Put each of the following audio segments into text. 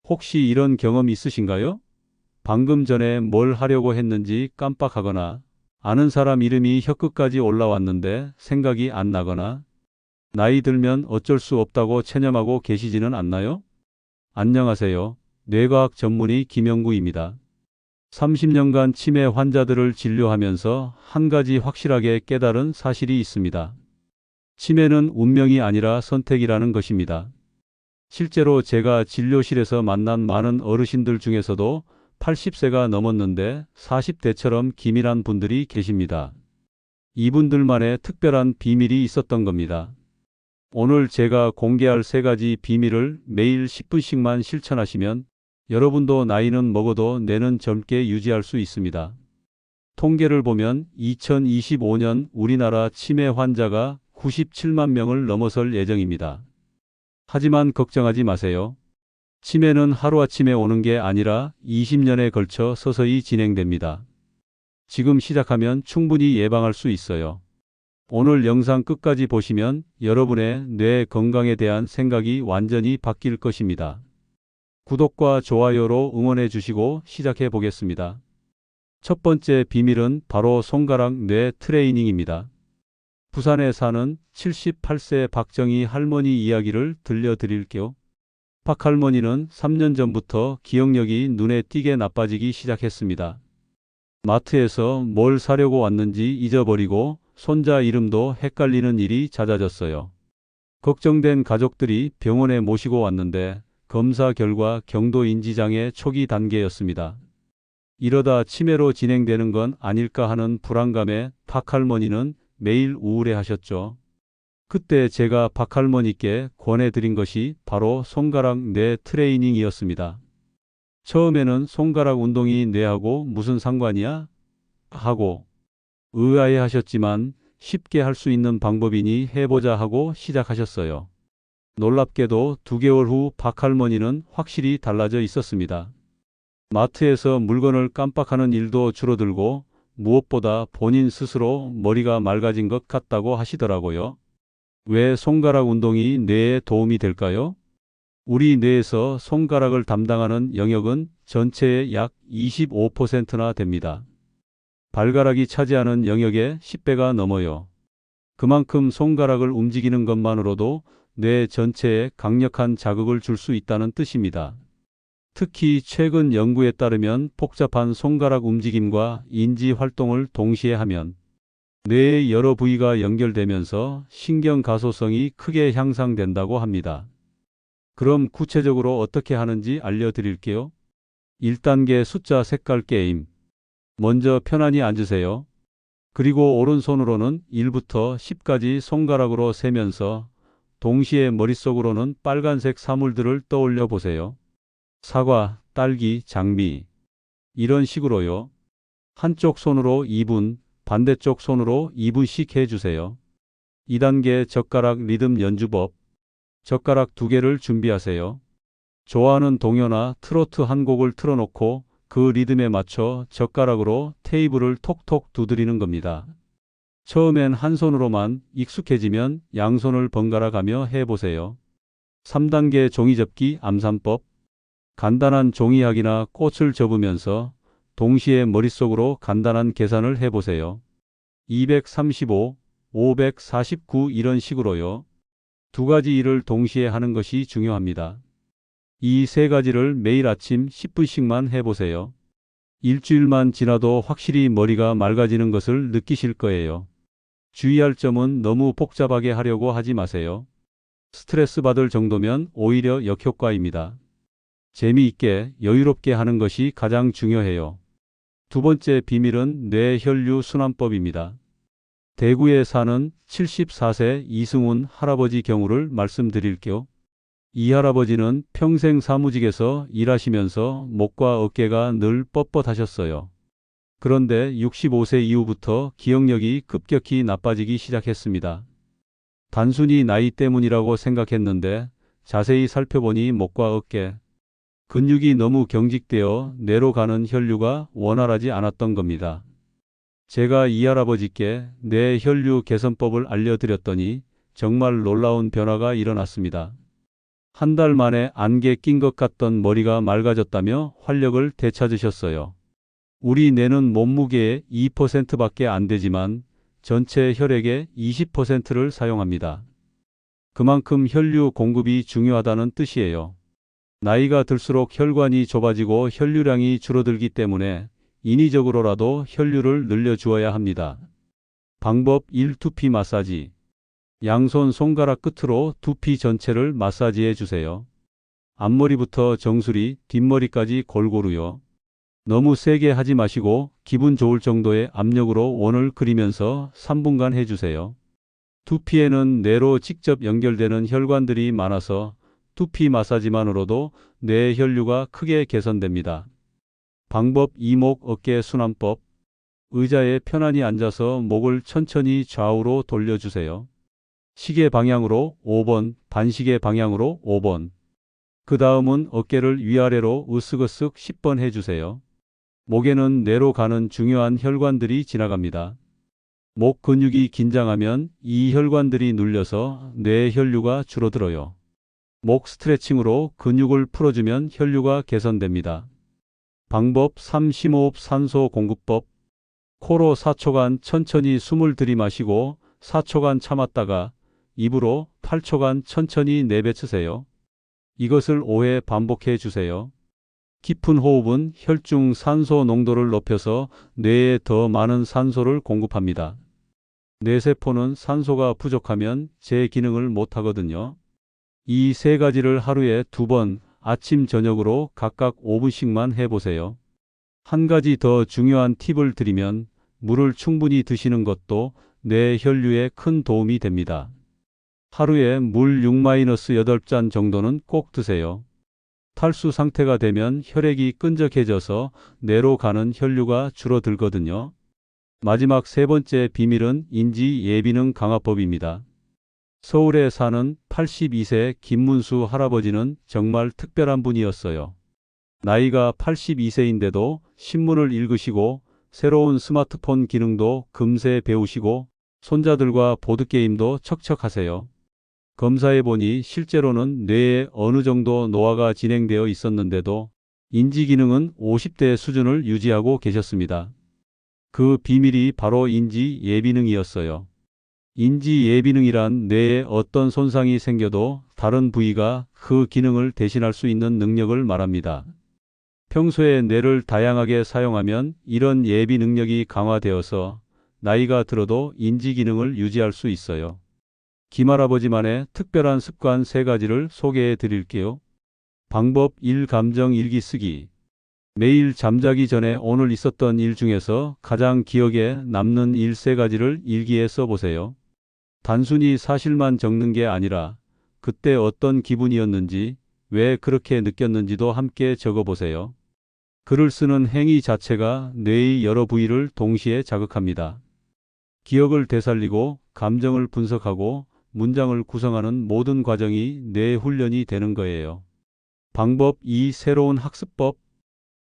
혹시 이런 경험 있으신가요? 방금 전에 뭘 하려고 했는지 깜빡하거나 아는 사람 이름이 혀끝까지 올라왔는데 생각이 안 나거나 나이 들면 어쩔 수 없다고 체념하고 계시지는 않나요? 안녕하세요. 뇌과학 전문의 김영구입니다. 30년간 치매 환자들을 진료하면서 한 가지 확실하게 깨달은 사실이 있습니다. 치매는 운명이 아니라 선택이라는 것입니다. 실제로 제가 진료실에서 만난 많은 어르신들 중에서도 80세가 넘었는데 40대처럼 기민한 분들이 계십니다. 이분들만의 특별한 비밀이 있었던 겁니다. 오늘 제가 공개할 세 가지 비밀을 매일 10분씩만 실천하시면 여러분도 나이는 먹어도 뇌는 젊게 유지할 수 있습니다. 통계를 보면 2025년 우리나라 치매 환자가 97만 명을 넘어설 예정입니다. 하지만 걱정하지 마세요. 치매는 하루아침에 오는 게 아니라 20년에 걸쳐 서서히 진행됩니다. 지금 시작하면 충분히 예방할 수 있어요. 오늘 영상 끝까지 보시면 여러분의 뇌 건강에 대한 생각이 완전히 바뀔 것입니다. 구독과 좋아요로 응원해 주시고 시작해 보겠습니다. 첫 번째 비밀은 바로 손가락 뇌 트레이닝입니다. 부산에 사는 78세 박정희 할머니 이야기를 들려드릴게요. 박 할머니는 3년 전부터 기억력이 눈에 띄게 나빠지기 시작했습니다. 마트에서 뭘 사려고 왔는지 잊어버리고 손자 이름도 헷갈리는 일이 잦아졌어요. 걱정된 가족들이 병원에 모시고 왔는데 검사 결과 경도인지장애 초기 단계였습니다. 이러다 치매로 진행되는 건 아닐까 하는 불안감에 박 할머니는 매일 우울해하셨죠. 그때 제가 박 할머니께 권해드린 것이 바로 손가락 뇌 트레이닝이었습니다. 처음에는 손가락 운동이 뇌하고 무슨 상관이야? 하고 의아해하셨지만 쉽게 할 수 있는 방법이니 해보자 하고 시작하셨어요. 놀랍게도 2개월 후 박 할머니는 확실히 달라져 있었습니다. 마트에서 물건을 깜빡하는 일도 줄어들고 무엇보다 본인 스스로 머리가 맑아진 것 같다고 하시더라고요. 왜 손가락 운동이 뇌에 도움이 될까요? 우리 뇌에서 손가락을 담당하는 영역은 전체의 약 25%나 됩니다. 발가락이 차지하는 영역의 10배가 넘어요. 그만큼 손가락을 움직이는 것만으로도 뇌 전체에 강력한 자극을 줄 수 있다는 뜻입니다. 특히 최근 연구에 따르면 복잡한 손가락 움직임과 인지 활동을 동시에 하면 뇌의 여러 부위가 연결되면서 신경 가소성이 크게 향상된다고 합니다. 그럼 구체적으로 어떻게 하는지 알려드릴게요. 1단계 숫자 색깔 게임. 먼저 편안히 앉으세요. 그리고 오른손으로는 1부터 10까지 손가락으로 세면서 동시에 머릿속으로는 빨간색 사물들을 떠올려 보세요. 사과, 딸기, 장미. 이런 식으로요. 한쪽 손으로 2분, 반대쪽 손으로 2분씩 해주세요. 2단계 젓가락 리듬 연주법. 젓가락 2개를 준비하세요. 좋아하는 동요나 트로트 한 곡을 틀어놓고 그 리듬에 맞춰 젓가락으로 테이블을 톡톡 두드리는 겁니다. 처음엔 한 손으로만 익숙해지면 양손을 번갈아 가며 해보세요. 3단계 종이접기 암산법. 간단한 종이학이나 꽃을 접으면서 동시에 머릿속으로 간단한 계산을 해보세요. 235, 549 이런 식으로요. 2가지 일을 동시에 하는 것이 중요합니다. 이 3가지를 매일 아침 10분씩만 해보세요. 일주일만 지나도 확실히 머리가 맑아지는 것을 느끼실 거예요. 주의할 점은 너무 복잡하게 하려고 하지 마세요. 스트레스 받을 정도면 오히려 역효과입니다. 재미있게 여유롭게 하는 것이 가장 중요해요. 2번째 비밀은 뇌혈류 순환법입니다. 대구에 사는 74세 이승훈 할아버지 경우를 말씀드릴게요. 이 할아버지는 평생 사무직에서 일하시면서 목과 어깨가 늘 뻣뻣하셨어요. 그런데 65세 이후부터 기억력이 급격히 나빠지기 시작했습니다. 단순히 나이 때문이라고 생각했는데 자세히 살펴보니 목과 어깨, 근육이 너무 경직되어 뇌로 가는 혈류가 원활하지 않았던 겁니다. 제가 이 할아버지께 뇌혈류 개선법을 알려드렸더니 정말 놀라운 변화가 일어났습니다. 한 달 만에 안개 낀 것 같던 머리가 맑아졌다며 활력을 되찾으셨어요. 우리 뇌는 몸무게의 2%밖에 안 되지만 전체 혈액의 20%를 사용합니다. 그만큼 혈류 공급이 중요하다는 뜻이에요. 나이가 들수록 혈관이 좁아지고 혈류량이 줄어들기 때문에 인위적으로라도 혈류를 늘려주어야 합니다. 방법 1. 두피 마사지. 양손 손가락 끝으로 두피 전체를 마사지해 주세요. 앞머리부터 정수리, 뒷머리까지 골고루요. 너무 세게 하지 마시고 기분 좋을 정도의 압력으로 원을 그리면서 3분간 해주세요. 두피에는 뇌로 직접 연결되는 혈관들이 많아서 두피 마사지만으로도 뇌 혈류가 크게 개선됩니다. 방법 2. 목, 어깨 순환법. 의자에 편안히 앉아서 목을 천천히 좌우로 돌려주세요. 시계 방향으로 5번, 반시계 방향으로 5번. 그 다음은 어깨를 위아래로 으쓱으쓱 10번 해주세요. 목에는 뇌로 가는 중요한 혈관들이 지나갑니다. 목 근육이 긴장하면 이 혈관들이 눌려서 뇌 혈류가 줄어들어요. 목 스트레칭으로 근육을 풀어주면 혈류가 개선됩니다. 방법 3. 심호흡 산소 공급법. 코로 4초간 천천히 숨을 들이마시고 4초간 참았다가 입으로 8초간 천천히 내뱉으세요. 이것을 5회 반복해 주세요. 깊은 호흡은 혈중 산소 농도를 높여서 뇌에 더 많은 산소를 공급합니다. 뇌세포는 산소가 부족하면 제 기능을 못하거든요. 이 세 가지를 하루에 2번 아침 저녁으로 각각 5분씩만 해보세요. 한 가지 더 중요한 팁을 드리면 물을 충분히 드시는 것도 뇌 혈류에 큰 도움이 됩니다. 하루에 물 6-8잔 정도는 꼭 드세요. 탈수 상태가 되면 혈액이 끈적해져서 뇌로 가는 혈류가 줄어들거든요. 마지막 세 번째 비밀은 인지 예비능 강화법입니다. 서울에 사는 82세 김문수 할아버지는 정말 특별한 분이었어요. 나이가 82세인데도 신문을 읽으시고 새로운 스마트폰 기능도 금세 배우시고 손자들과 보드게임도 척척하세요. 검사해보니 실제로는 뇌에 어느 정도 노화가 진행되어 있었는데도 인지 기능은 50대 수준을 유지하고 계셨습니다. 그 비밀이 바로 인지 예비능이었어요. 인지 예비능이란 뇌에 어떤 손상이 생겨도 다른 부위가 그 기능을 대신할 수 있는 능력을 말합니다. 평소에 뇌를 다양하게 사용하면 이런 예비 능력이 강화되어서 나이가 들어도 인지 기능을 유지할 수 있어요. 김할아버지만의 특별한 습관 3가지를 소개해 드릴게요. 방법 1. 감정 일기 쓰기. 매일 잠자기 전에 오늘 있었던 일 중에서 가장 기억에 남는 일 3가지를 일기에 써보세요. 단순히 사실만 적는 게 아니라 그때 어떤 기분이었는지, 왜 그렇게 느꼈는지도 함께 적어보세요. 글을 쓰는 행위 자체가 뇌의 여러 부위를 동시에 자극합니다. 기억을 되살리고 감정을 분석하고 문장을 구성하는 모든 과정이 뇌 훈련이 되는 거예요. 방법 2. 새로운 학습법.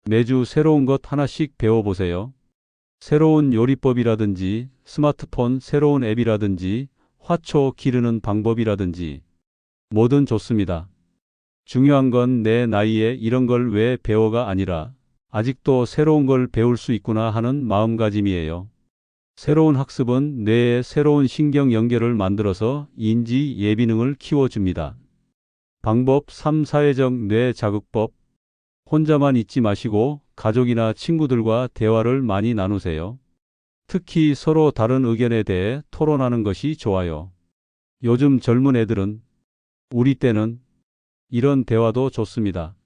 매주 새로운 것 하나씩 배워보세요. 새로운 요리법이라든지 스마트폰 새로운 앱이라든지 화초 기르는 방법이라든지 뭐든 좋습니다. 중요한 건 내 나이에 이런 걸 왜 배워가 아니라 아직도 새로운 걸 배울 수 있구나 하는 마음가짐이에요. 새로운 학습은 뇌에 새로운 신경 연결을 만들어서 인지 예비능을 키워줍니다. 방법 3. 사회적 뇌 자극법. 혼자만 있지 마시고 가족이나 친구들과 대화를 많이 나누세요. 특히 서로 다른 의견에 대해 토론하는 것이 좋아요. 요즘 젊은 애들은 우리 때는 이런 대화도 좋습니다.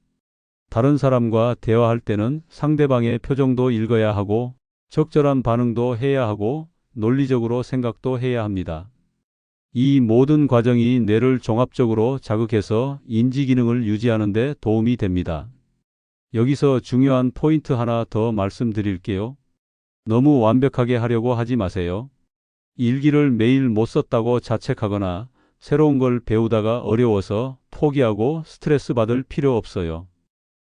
다른 사람과 대화할 때는 상대방의 표정도 읽어야 하고 적절한 반응도 해야 하고 논리적으로 생각도 해야 합니다. 이 모든 과정이 뇌를 종합적으로 자극해서 인지 기능을 유지하는 데 도움이 됩니다. 여기서 중요한 포인트 하나 더 말씀드릴게요. 너무 완벽하게 하려고 하지 마세요. 일기를 매일 못 썼다고 자책하거나 새로운 걸 배우다가 어려워서 포기하고 스트레스 받을 필요 없어요.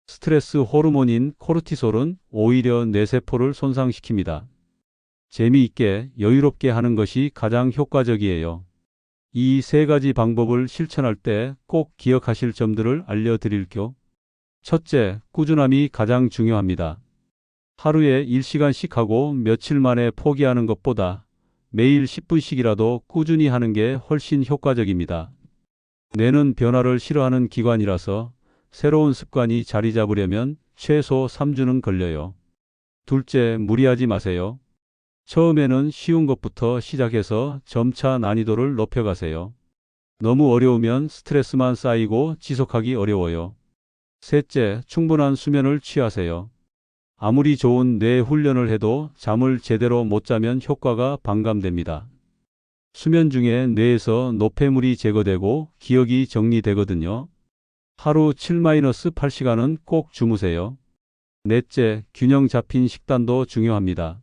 스트레스 호르몬인 코르티솔은 오히려 뇌세포를 손상시킵니다. 재미있게 여유롭게 하는 것이 가장 효과적이에요. 이 세 가지 방법을 실천할 때 꼭 기억하실 점들을 알려드릴게요. 첫째, 꾸준함이 가장 중요합니다. 하루에 1시간씩 하고 며칠 만에 포기하는 것보다 매일 10분씩이라도 꾸준히 하는 게 훨씬 효과적입니다. 뇌는 변화를 싫어하는 기관이라서 새로운 습관이 자리 잡으려면 최소 3주는 걸려요. 둘째, 무리하지 마세요. 처음에는 쉬운 것부터 시작해서 점차 난이도를 높여가세요. 너무 어려우면 스트레스만 쌓이고 지속하기 어려워요. 셋째, 충분한 수면을 취하세요. 아무리 좋은 뇌 훈련을 해도 잠을 제대로 못 자면 효과가 반감됩니다. 수면 중에 뇌에서 노폐물이 제거되고 기억이 정리되거든요. 하루 7-8시간은 꼭 주무세요. 넷째, 균형 잡힌 식단도 중요합니다.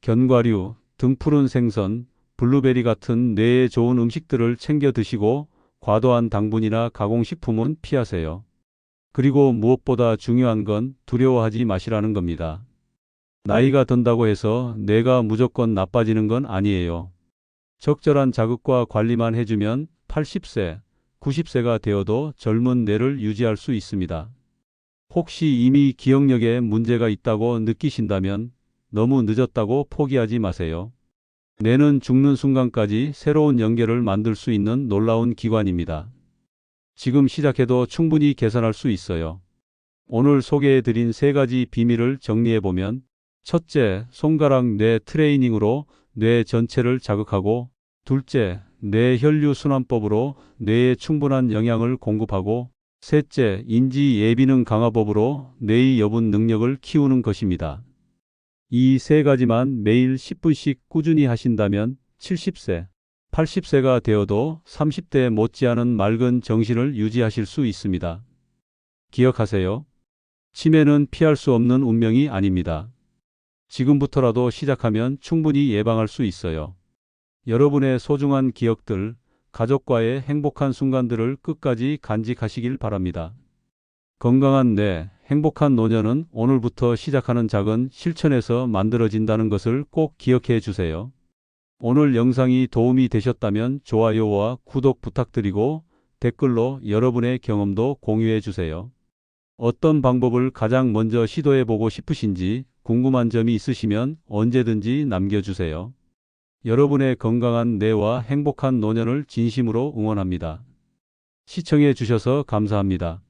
견과류, 등푸른 생선, 블루베리 같은 뇌에 좋은 음식들을 챙겨 드시고 과도한 당분이나 가공식품은 피하세요. 그리고 무엇보다 중요한 건 두려워하지 마시라는 겁니다. 나이가 든다고 해서 뇌가 무조건 나빠지는 건 아니에요. 적절한 자극과 관리만 해주면 80세, 90세가 되어도 젊은 뇌를 유지할 수 있습니다. 혹시 이미 기억력에 문제가 있다고 느끼신다면 너무 늦었다고 포기하지 마세요. 뇌는 죽는 순간까지 새로운 연결을 만들 수 있는 놀라운 기관입니다. 지금 시작해도 충분히 개선할 수 있어요. 오늘 소개해드린 세 가지 비밀을 정리해보면, 첫째, 손가락 뇌 트레이닝으로 뇌 전체를 자극하고, 둘째, 뇌 혈류 순환법으로 뇌에 충분한 영양을 공급하고, 셋째, 인지 예비능 강화법으로 뇌의 여분 능력을 키우는 것입니다. 이 세 가지만 매일 10분씩 꾸준히 하신다면 70세, 80세가 되어도 30대 못지않은 맑은 정신을 유지하실 수 있습니다. 기억하세요. 치매는 피할 수 없는 운명이 아닙니다. 지금부터라도 시작하면 충분히 예방할 수 있어요. 여러분의 소중한 기억들, 가족과의 행복한 순간들을 끝까지 간직하시길 바랍니다. 건강한 뇌, 행복한 노년은 오늘부터 시작하는 작은 실천에서 만들어진다는 것을 꼭 기억해 주세요. 오늘 영상이 도움이 되셨다면 좋아요와 구독 부탁드리고 댓글로 여러분의 경험도 공유해 주세요. 어떤 방법을 가장 먼저 시도해 보고 싶으신지 궁금한 점이 있으시면 언제든지 남겨주세요. 여러분의 건강한 뇌와 행복한 노년을 진심으로 응원합니다. 시청해 주셔서 감사합니다.